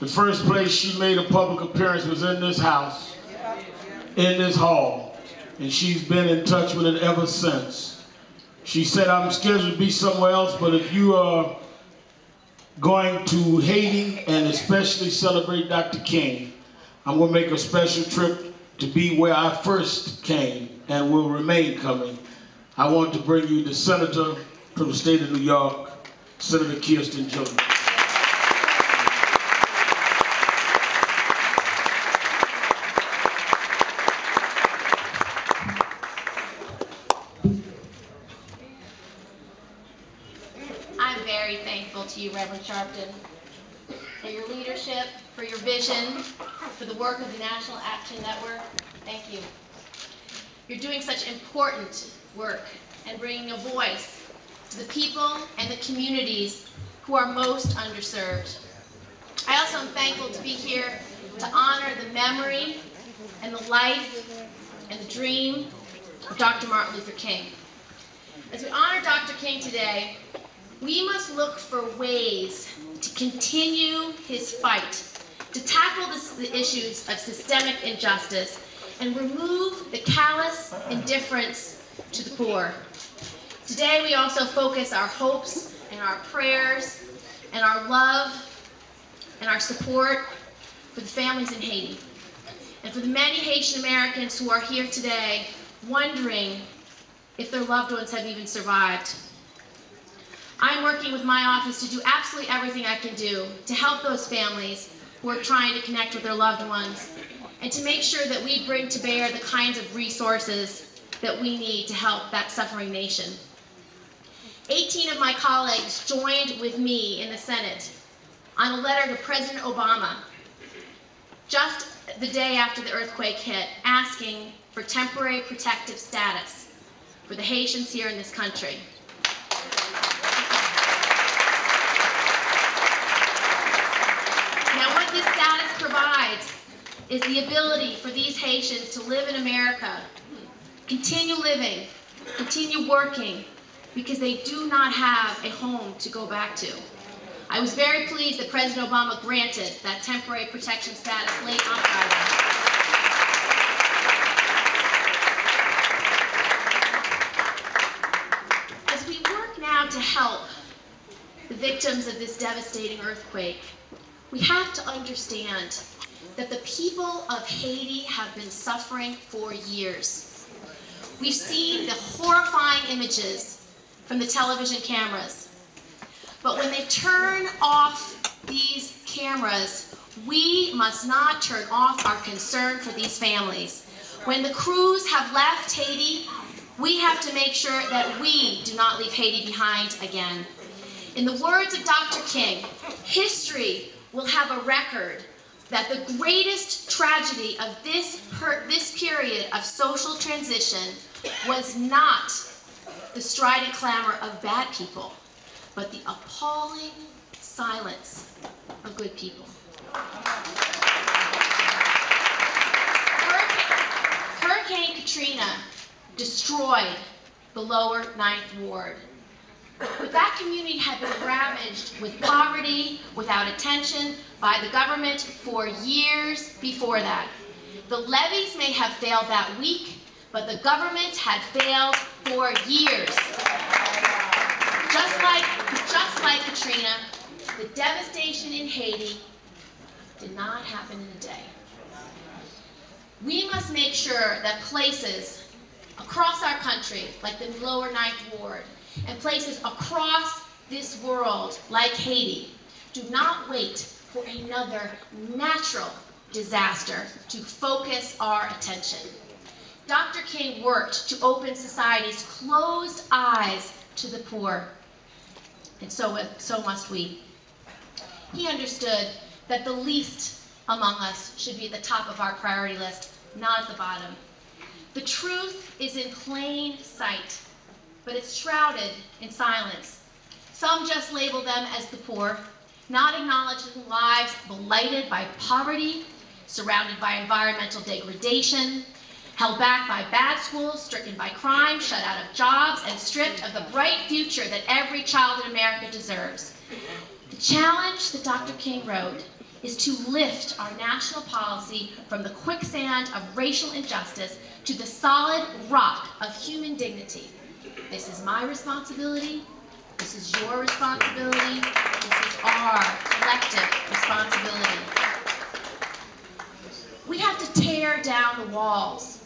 The first place she made a public appearance was in this house, in this hall, and she's been in touch with it ever since. She said, I'm scheduled to be somewhere else, but if you are going to Haiti and especially celebrate Dr. King, I'm going to make a special trip to be where I first came and will remain coming. I want to bring you the senator from the state of New York, Senator Kirsten Jones. I'm very thankful to you, Reverend Sharpton, for your leadership, for your vision, for the work of the National Action Network. Thank you. You're doing such important work and bringing a voice to the people and the communities who are most underserved. I also am thankful to be here to honor the memory and the life and the dream of Dr. Martin Luther King. As we honor Dr. King today, we must look for ways to continue his fight, to tackle the issues of systemic injustice and remove the callous indifference to the poor. Today we also focus our hopes and our prayers and our love and our support for the families in Haiti and for the many Haitian Americans who are here today wondering if their loved ones have even survived. I'm working with my office to do absolutely everything I can do to help those families who are trying to connect with their loved ones and to make sure that we bring to bear the kinds of resources that we need to help that suffering nation. 18 of my colleagues joined with me in the Senate on a letter to President Obama just the day after the earthquake hit, asking for temporary protective status for the Haitians here in this country. Now, what this status provides is the ability for these Haitians to live in America, continue living, continue working, because they do not have a home to go back to. I was very pleased that President Obama granted that temporary protection status late on Friday. As we work now to help the victims of this devastating earthquake, we have to understand that the people of Haiti have been suffering for years. We've seen the horrifying images from the television cameras. But when they turn off these cameras, we must not turn off our concern for these families. When the crews have left Haiti, we have to make sure that we do not leave Haiti behind again. In the words of Dr. King, history will have a record that the greatest tragedy of this period of social transition was not the strident clamor of bad people, but the appalling silence of good people. Hurricane Katrina destroyed the lower Ninth Ward. But that community had been ravaged with poverty, without attention by the government for years before that. The levees may have failed that week, but the government had failed for years. Just like Katrina, the devastation in Haiti did not happen in a day. We must make sure that places across our country, like the lower Ninth Ward, and places across this world, like Haiti, do not wait for another natural disaster to focus our attention. Dr. King worked to open society's closed eyes to the poor, and so must we. He understood that the least among us should be at the top of our priority list, not at the bottom. The truth is in plain sight, but it's shrouded in silence. Some just label them as the poor, not acknowledging lives blighted by poverty, surrounded by environmental degradation, held back by bad schools, stricken by crime, shut out of jobs, and stripped of the bright future that every child in America deserves. The challenge that Dr. King wrote is to lift our national policy from the quicksand of racial injustice to the solid rock of human dignity. This is my responsibility. This is your responsibility. This is our collective responsibility. We have to tear down the walls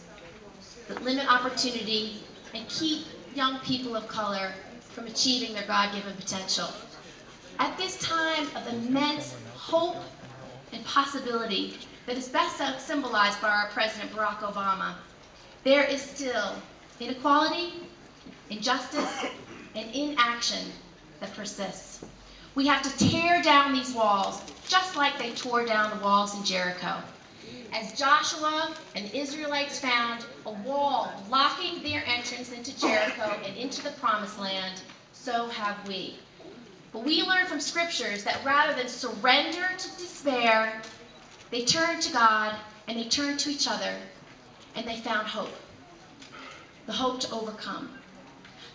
that limit opportunity and keep young people of color from achieving their God-given potential. At this time of immense hope and possibility that is best symbolized by our President Barack Obama, there is still inequality, injustice, and inaction that persists. We have to tear down these walls just like they tore down the walls in Jericho. As Joshua and the Israelites found a wall blocking their entrance into Jericho and into the Promised Land, so have we. But we learn from scriptures that rather than surrender to despair, they turned to God and they turned to each other and they found hope. The hope to overcome.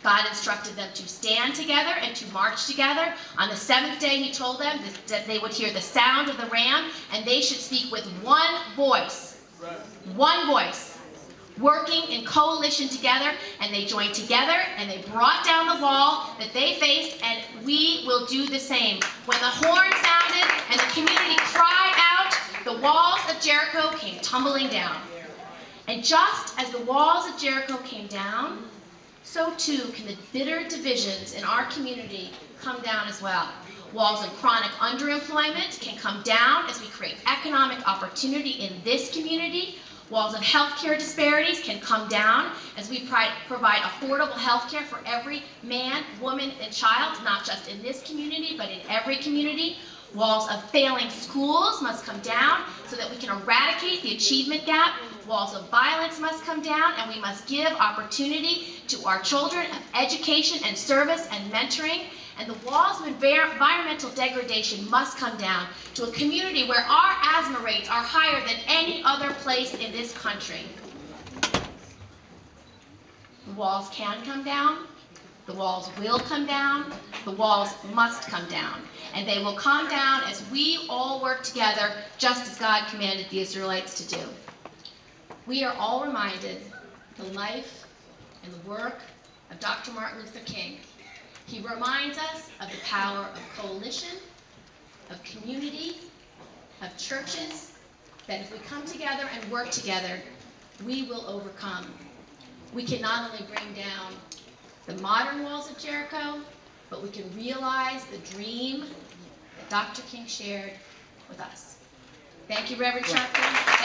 God instructed them to stand together and to march together. On the seventh day, he told them that they would hear the sound of the ram and they should speak with one voice. One voice. Working in coalition together, and they joined together and they brought down the wall that they faced, and we will do the same. When the horn sounded and the community cried out, the walls of Jericho came tumbling down. And just as the walls of Jericho came down, so too can the bitter divisions in our community come down as well. Walls of chronic underemployment can come down as we create economic opportunity in this community. Walls of healthcare disparities can come down as we provide affordable healthcare for every man, woman, and child, not just in this community, but in every community. Walls of failing schools must come down so that we can eradicate the achievement gap. Walls of violence must come down, and we must give opportunity to our children of education and service and mentoring. And the walls of environmental degradation must come down to a community where our asthma rates are higher than any other place in this country. The walls can come down. The walls will come down. The walls must come down. And they will come down as we all work together, just as God commanded the Israelites to do. We are all reminded of the life and the work of Dr. Martin Luther King. He reminds us of the power of coalition, of community, of churches, that if we come together and work together, we will overcome. We can not only bring down the modern walls of Jericho, but we can realize the dream that Dr. King shared with us. Thank you, Reverend Sharpton.